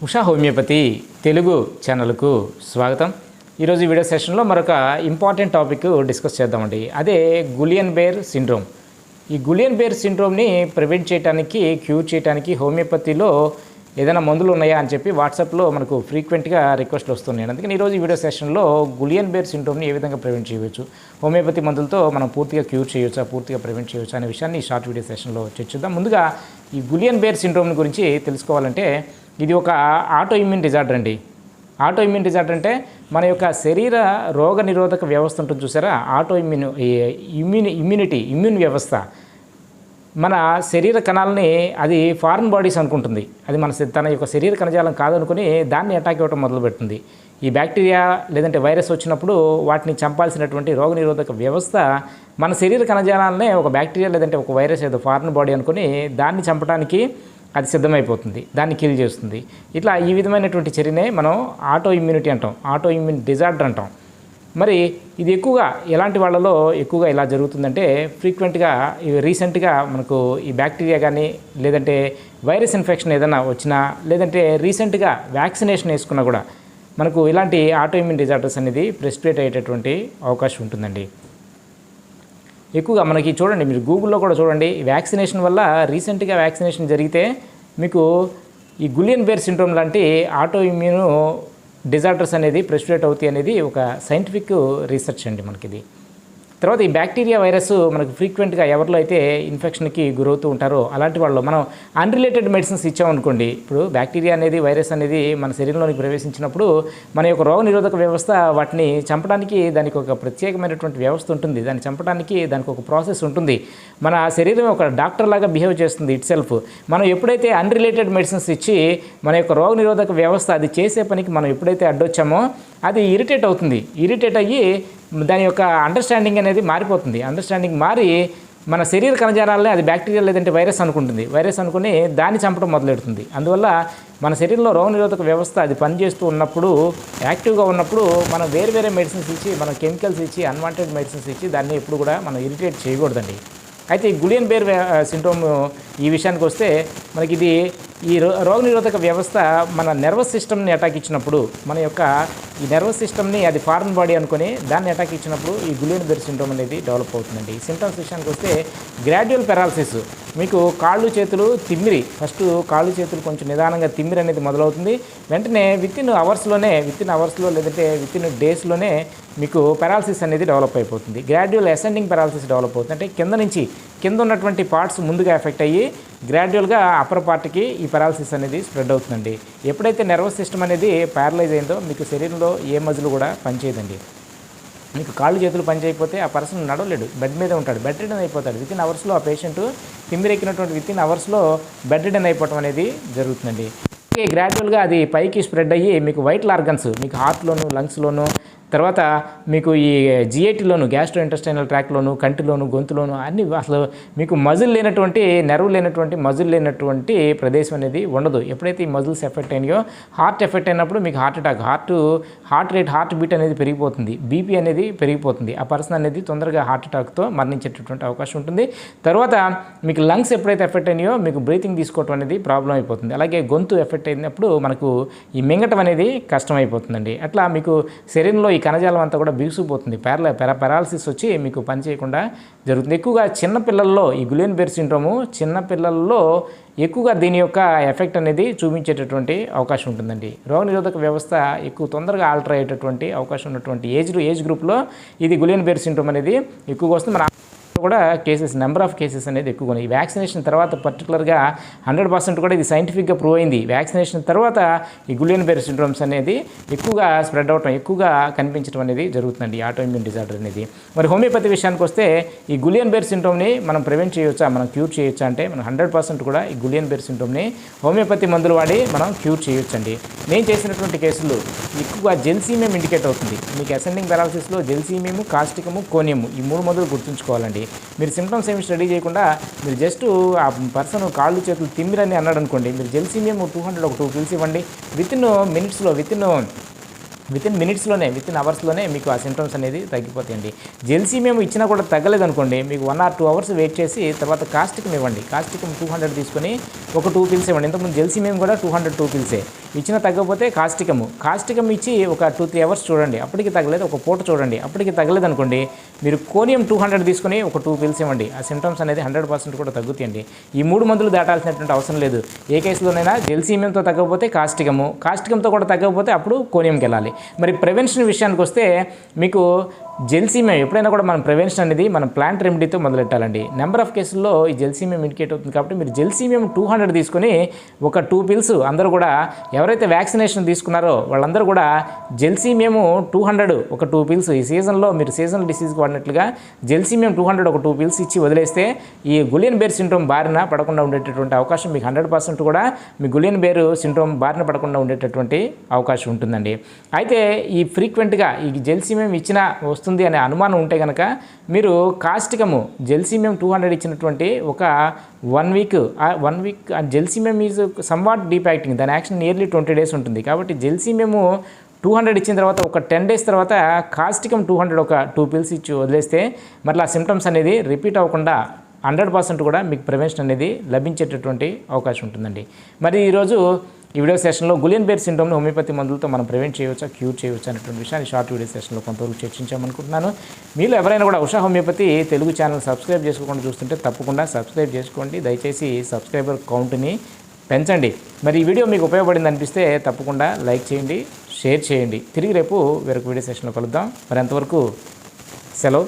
Usha homeopathy Telugu ఛానల్కు స్వాగతం. ఈరోజు వీడియో సెషన్లో మరొక ఇంపార్టెంట్ టాపిక్ డిస్కస్ చేద్దామండి. అదే గులియన్-బెయిర్ సిండ్రోమ్. ఈ గులియన్-బెయిర్ సిండ్రోమ్ని ప్రివెంట్ చేయడానికి, క్యూర్ చేయడానికి హోమియోపతిలో ఏదైనా మందులు ఉన్నాయా అని చెప్పి వాట్సాప్లో మనకు ఫ్రీక్వెంట్గా రిక్వెస్ట్లు వస్తున్నాయి. అందుకని ఈరోజు ఈ వీడియో సెషన్లో గులియన్-బెయిర్ సిండ్రోమ్ని ఏ విధంగా ప్రివెంట్ చేయవచ్చు, హోమియోపతి మందులతో మనం పూర్తిగా క్యూర్ చేయవచ్చా, పూర్తిగా ప్రివెంట్ చేయవచ్చా అనే విషయాన్ని షార్ట్ వీడియో సెషన్లో చర్చిద్దాం. ముందుగా ఈ గులియన్-బెయిర్ సిండ్రోమ్ గురించి తెలుసుకోవాలంటే ఇది ఒక ఆటో ఇమ్యూన్ డిజార్డర్ అండి. ఆటో ఇమ్యూన్ డిజార్డర్ అంటే మన యొక్క శరీర రోగ నిరోధక వ్యవస్థ ఉంటుంది చూసారా, ఆటో ఇమ్యూన్ వ్యవస్థ మన శరీర కణాలని అది ఫారిన్ బాడీస్ అనుకుంటుంది. అది తన యొక్క శరీర కణజాలం కాదనుకుని దాన్ని అటాక్ ఇవ్వడం మొదలుపెడుతుంది. ఈ బ్యాక్టీరియా లేదంటే వైరస్ వచ్చినప్పుడు వాటిని చంపాల్సినటువంటి రోగనిరోధక వ్యవస్థ మన శరీర కణజాలాలనే ఒక బ్యాక్టీరియా లేదంటే ఒక వైరస్ ఏదో ఫారిన్ బాడీ అనుకుని దాన్ని చంపడానికి అది సిద్ధమైపోతుంది, దాన్ని కిల్ చేస్తుంది. ఇట్లా ఈ విధమైనటువంటి చర్యనే మనం ఆటో ఇమ్యూనిటీ అంటాం, ఆటో ఇమ్యూన్ డిజార్డర్ అంటాం. మరి ఇది ఎక్కువగా ఎలాంటి వాళ్ళలో ఎక్కువగా ఇలా జరుగుతుందంటే ఫ్రీక్వెంట్గా రీసెంట్గా మనకు ఈ బ్యాక్టీరియా కానీ లేదంటే వైరస్ ఇన్ఫెక్షన్ ఏదైనా వచ్చినా లేదంటే రీసెంట్గా వ్యాక్సినేషన్ వేసుకున్నా కూడా మనకు ఇలాంటి ఆటో ఇమ్యూన్ డిజార్డర్స్ అనేది ప్రెసిపిటేట్ అయ్యేటటువంటి అవకాశం ఉంటుందండి. ఎక్కువగా మనకి చూడండి, మీరు గూగుల్లో కూడా చూడండి, వ్యాక్సినేషన్ వల్ల రీసెంట్గా వ్యాక్సినేషన్ జరిగితే మీకు ఈ గులియన్-బెయిర్ సిండ్రోమ్ లాంటి ఆటో ఇమ్యూన్ డిజార్డర్స్ అనేది ప్రెసిపిటేట్ అవుతాయి అనేది ఒక సైంటిఫిక్ రీసెర్చ్ అండి మనకిది. తర్వాత ఈ బ్యాక్టీరియా వైరస్ మనకు ఫ్రీక్వెంట్గా ఎవరిలో అయితే ఇన్ఫెక్షన్కి గురవుతూ ఉంటారో అలాంటి వాళ్ళు మనం అన్రిలేటెడ్ మెడిసిన్స్ ఇచ్చామనుకోండి. ఇప్పుడు బ్యాక్టీరియా అనేది వైరస్ అనేది మన శరీరంలోనికి ప్రవేశించినప్పుడు మన యొక్క రోగ నిరోధక వ్యవస్థ వాటిని చంపడానికి దానికి ఒక ప్రత్యేకమైనటువంటి వ్యవస్థ ఉంటుంది. దాన్ని చంపడానికి దానికి ఒక ప్రాసెస్ ఉంటుంది. మన శరీరం ఒక డాక్టర్ లాగా బిహేవ్ చేస్తుంది ఇట్ సెల్ఫ్. మనం ఎప్పుడైతే అన్రిలేటెడ్ మెడిసిన్స్ ఇచ్చి మన యొక్క రోగ నిరోధక వ్యవస్థ అది చేసే పనికి మనం ఎప్పుడైతే అడ్డొచ్చామో అది ఇరిటేట్ అవుతుంది. ఇరిటేట్ అయ్యి దాని యొక్క అండర్స్టాండింగ్ అనేది మారిపోతుంది. అండర్స్టాండింగ్ మారి మన శరీర కణజాలాలనే అది బ్యాక్టీరియా లేదంటే వైరస్ అనుకుంటుంది. వైరస్ అనుకుని దాన్ని చంపడం మొదలెడుతుంది. అందువల్ల మన శరీరంలో రోగనిరోధక వ్యవస్థ అది పనిచేస్తూ ఉన్నప్పుడు, యాక్టివ్గా ఉన్నప్పుడు మనం వేరే మెడిసిన్స్ ఇచ్చి, మనం కెమికల్స్ ఇచ్చి, అన్వాంటెడ్ మెడిసిన్స్ ఇచ్చి దాన్ని ఎప్పుడు కూడా మనం ఇరిటేట్ చేయకూడదండి. అయితే ఈ గులియన్-బెయిర్ సిండ్రోమ్ ఈ విషయానికి వస్తే మనకి ఇది ఈ రోగనిరోధక వ్యవస్థ మన నర్వస్ సిస్టమ్ని అటాక్ ఇచ్చినప్పుడు, మన యొక్క ఈ నర్వస్ సిస్టమ్ని అది ఫారిన్ బాడీ అనుకుని దాన్ని అటాక్ ఇచ్చినప్పుడు ఈ గులియన్-బెయిర్ సిండ్రోమ్ అనేది డెవలప్ అవుతుందండి. ఈ సింటమ్స్ విషయానికి వస్తే గ్రాడ్యువల్ పెరాలసిస్, మీకు కాళ్ళు చేతులు తిమ్మిరి, ఫస్ట్ కాళ్ళు చేతులు కొంచెం నిదానంగా తిమ్మిరి అనేది మొదలవుతుంది. వెంటనే విత్ ఇన్ అవర్స్లో లేదంటే విత్ ఇన్ డేస్లోనే మీకు పెరాలసిస్ అనేది డెవలప్ అయిపోతుంది. గ్రాడ్యువల్ అసెండింగ్ పెరాలసిస్ డెవలప్ అవుతుంది. అంటే కింద ఉన్నటువంటి పార్ట్స్ ముందుగా ఎఫెక్ట్ అయ్యి గ్రాడ్యువల్గా అప్పర్ పార్ట్కి ఈ పెరాలసిస్ అనేది స్ప్రెడ్ అవుతుందండి. ఎప్పుడైతే నర్వస్ సిస్టమ్ అనేది ప్యారలైజ్ అయిందో మీకు శరీరంలో ఏ మజిల్ కూడా పనిచేయదండి. మీకు కాళ్ళు చేతులు పనిచేయకపోతే ఆ పర్సన్ నడవలేడు, బెడ్ మీద ఉంటాడు, బెడ్ రిడన్ అయిపోతాడు. విత్ ఇన్ అవర్స్లో ఆ పేషెంట్ తిమ్మిరెక్కినటువంటి విత్ ఇన్ అవర్స్లో బెడ్ రిడన్ అయిపోవడం అనేది జరుగుతుందండి. గ్రాడ్యువల్గా అది పైకి స్ప్రెడ్ అయ్యి మీకు వైటల్ ఆర్గన్స్, మీకు హార్ట్లోను, లంగ్స్లోను, తర్వాత మీకు ఈ జిఐటీలోను, గ్యాస్ట్రో ఇంటెస్టైనల్ ట్రాక్లోను, కంటిలోను, గొంతులోను అన్ని అసలు మీకు మజిల్ లేనటువంటి, నెర్వ్ లేనటువంటి, మజిల్ లేనటువంటి ప్రదేశం అనేది ఉండదు. ఎప్పుడైతే ఈ మజిల్స్ ఎఫెక్ట్ అయినాయో, హార్ట్ ఎఫెక్ట్ అయినప్పుడు మీకు heart attack, heart rate, heart beat అనేది పెరిగిపోతుంది, బీపీ అనేది పెరిగిపోతుంది. ఆ పర్సన్ అనేది తొందరగా హార్ట్ అటాక్తో మరణించేటటువంటి అవకాశం ఉంటుంది. తర్వాత మీకు లంగ్స్ ఎప్పుడైతే ఎఫెక్ట్ అయినాయో మీకు బ్రీతింగ్ తీసుకోవడం అనేది ప్రాబ్లం అయిపోతుంది. అలాగే గొంతు ఎఫెక్ట్ అయినప్పుడు మనకు ఈ మింగటం అనేది కష్టమైపోతుందండి. అట్లా మీకు శరీరంలో ఈ కణజాలం అంతా కూడా బిగుసిపోతుంది. పెరాలసిస్ వచ్చి మీకు పని చేయకుండా జరుగుతుంది. ఎక్కువగా చిన్నపిల్లల్లో ఈ గులియన్-బెయిర్ సిండ్రోము చిన్నపిల్లల్లో ఎక్కువగా దీని యొక్క ఎఫెక్ట్ అనేది చూపించేటటువంటి అవకాశం ఉంటుందండి. రోగనిరోధక వ్యవస్థ ఎక్కువ తొందరగా ఆల్టర్ అయ్యేటటువంటి అవకాశం ఉన్నటువంటి ఏజ్ గ్రూప్లో ఇది గులియన్-బెయిర్ సిండ్రోమ్ అనేది ఎక్కువగా వస్తుంది. మన కూడా నెంబర్ ఆఫ్ కేసెస్ అనేది ఎక్కువగా ఉన్నాయి. ఈ వ్యాక్సినేషన్ తర్వాత పర్టికులర్గా 100% కూడా ఇది సైంటిఫిక్గా ప్రూవ్ అయింది. వ్యాక్సినేషన్ తర్వాత ఈ గులియన్-బెయిర్ సిండ్రోమ్స్ అనేది ఎక్కువగా స్ప్రెడ్ అవటం, ఎక్కువగా కనిపించడం అనేది జరుగుతుందండి, ఆటో ఇమ్యూన్ డిజార్డర్ అనేది. మరి హోమియోపతి విషయానికి వస్తే ఈ గులియన్-బెయిర్ సిండ్రోమ్ని మనం ప్రివెంట్ చేయొచ్చా, మనం క్యూర్ చేయొచ్చా అంటే మనం 100% కూడా ఈ గులియన్-బెయిర్ సిండ్రోమ్ని హోమియోపతి మందులు వాడి మనం క్యూర్ చేయొచ్చండి. నేను చేసినటువంటి కేసులు ఎక్కువగా జెల్సీమియం ఇండికేట్ అవుతుంది. మీకు అసెండింగ్ పెరాలసిస్లో జెల్సీమియం, కాస్టికము, కోనియము ఈ 3 మందులు గుర్తుంచుకోవాలండి. మీరు సిమ్టమ్స్ ఏమి స్టడీ చేయకుండా మీరు జస్ట్ ఆ పర్సన్ కాళ్ళు చేతులు తిమ్మిరని అన్నాడు అనుకోండి, మీరు జెల్సీమియం 200 ఒక 2 పిల్స్ ఇవ్వండి. విత్ ఇన్ మినిట్స్లోనే విత్ ఇన్ అవర్స్లోనే మీకు ఆ సింటమ్స్ అనేది తగ్గిపోతాయండి. జెల్సీమియం ఇచ్చినా కూడా తగ్గలేదు అనుకోండి, మీకు 1 or 2 hours వెయిట్ చేసి తర్వాత కాస్టికం ఇవ్వండి. కాస్టికం 200 తీసుకొని ఒక 2 పిల్స్ ఇవ్వండి. ఇంతకుముందు జెల్సీమియం కూడా 200 2 పిల్సే. ఇచ్చినా తగ్గకపోతే కాస్టికం ఇచ్చి ఒక 2-3 అవర్స్ చూడండి, అప్పటికి తగ్గలేదు, ఒక పూట చూడండి, అప్పటికి తగ్గలేదు అనుకోండి, మీరు కోనియం 200 తీసుకుని ఒక 2 పిల్స్ ఇవ్వండి. ఆ సిమ్టమ్స్ అనేది 100% కూడా తగ్గుతాయండి. ఈ 3 మందులు దాటాల్సినటువంటి అవసరం లేదు. ఏ కేసులోనైనా జెల్సీమియంతో తగ్గకపోతే కాస్టికంతో కూడా తగ్గకపోతే అప్పుడు కోనియంకి వెళ్ళాలి. మరి ప్రివెన్షన్ విషయానికి వస్తే మీకు జెల్సీమియం ఎప్పుడైనా కూడా మనం ప్రివెన్షన్ అనేది మనం ప్లాంట్ రెమెడీతో మొదలెట్టాలండి. నెంబర్ ఆఫ్ కేసుల్లో ఈ జెల్సీమియం ఇండికేట్ అవుతుంది కాబట్టి మీరు జెల్సీమియం 200 తీసుకొని ఒక 2 పిల్స్ అందరూ కూడా ఎవరైతే వ్యాక్సినేషన్ తీసుకున్నారో వాళ్ళందరూ కూడా జెల్సీమియం 200 ఒక 2 పిల్స్ ఈ సీజన్లో మీరు సీజనల్ డిసీజ్కి వాడినట్లుగా జెల్సీమియం 200 ఒక 2 పిల్స్ ఇచ్చి వదిలేస్తే ఈ గులియన్ బేర్ సిండ్రోమ్ బారిన పడకుండా ఉండేటటువంటి అవకాశం మీకు 100% కూడా మీ గులియన్ బేర్ సిండ్రోమ్ బారిన పడకుండా ఉండేటటువంటి అవకాశం ఉంటుందండి. అయితే ఈ ఫ్రీక్వెంట్గా ఈ జెల్సీమియం ఇచ్చిన వస్తుంది అనే అనుమానం ఉంటే కనుక మీరు కాస్టికము జెల్సీమియం 200 ఇచ్చినటువంటి ఒక 1 week gelsemium is somewhat deep acting, దాని యాక్షన్ నియర్లీ 20 days ఉంటుంది. కాబట్టి జెల్సీమియము 200 ఇచ్చిన తర్వాత ఒక 10 days తర్వాత కాస్టికం 200 ఒక 2 పిల్స్ ఇచ్చి వదిలేస్తే మరలా సిమ్టమ్స్ అనేది రిపీట్ అవ్వకుండా 100% కూడా మీకు ప్రివెన్షన్ అనేది లభించేటటువంటి అవకాశం ఉంటుందండి. మరి ఈరోజు ఈ వీడియో సెషన్లో గులియన్ బేర్ సిండ్రోమ్ని హోమియోపతి మందులతో మనం ప్రివెంట్ చేయవచ్చా, క్యూర్ చేయవచ్చా అనేటువంటి విషయాన్ని షార్ట్ వీడియో సెషన్లో కొంతవరకు చర్చించామనుకుంటున్నాను. మీలో ఎవరైనా కూడా Usha homeopathy Telugu channel subscribe చేసుకోకుండా చూస్తుంటే తప్పకుండా సబ్స్క్రైబ్ చేసుకోండి. దయచేసి సబ్స్క్రైబర్ కౌంట్ని పెంచండి. మరి ఈ వీడియో మీకు ఉపయోగపడింది అనిపిస్తే తప్పకుండా లైక్ చేయండి, షేర్ చేయండి. తిరిగి రేపు వేరొక వీడియో సెషన్లో కలుద్దాం. మరి అంతవరకు సెలవు.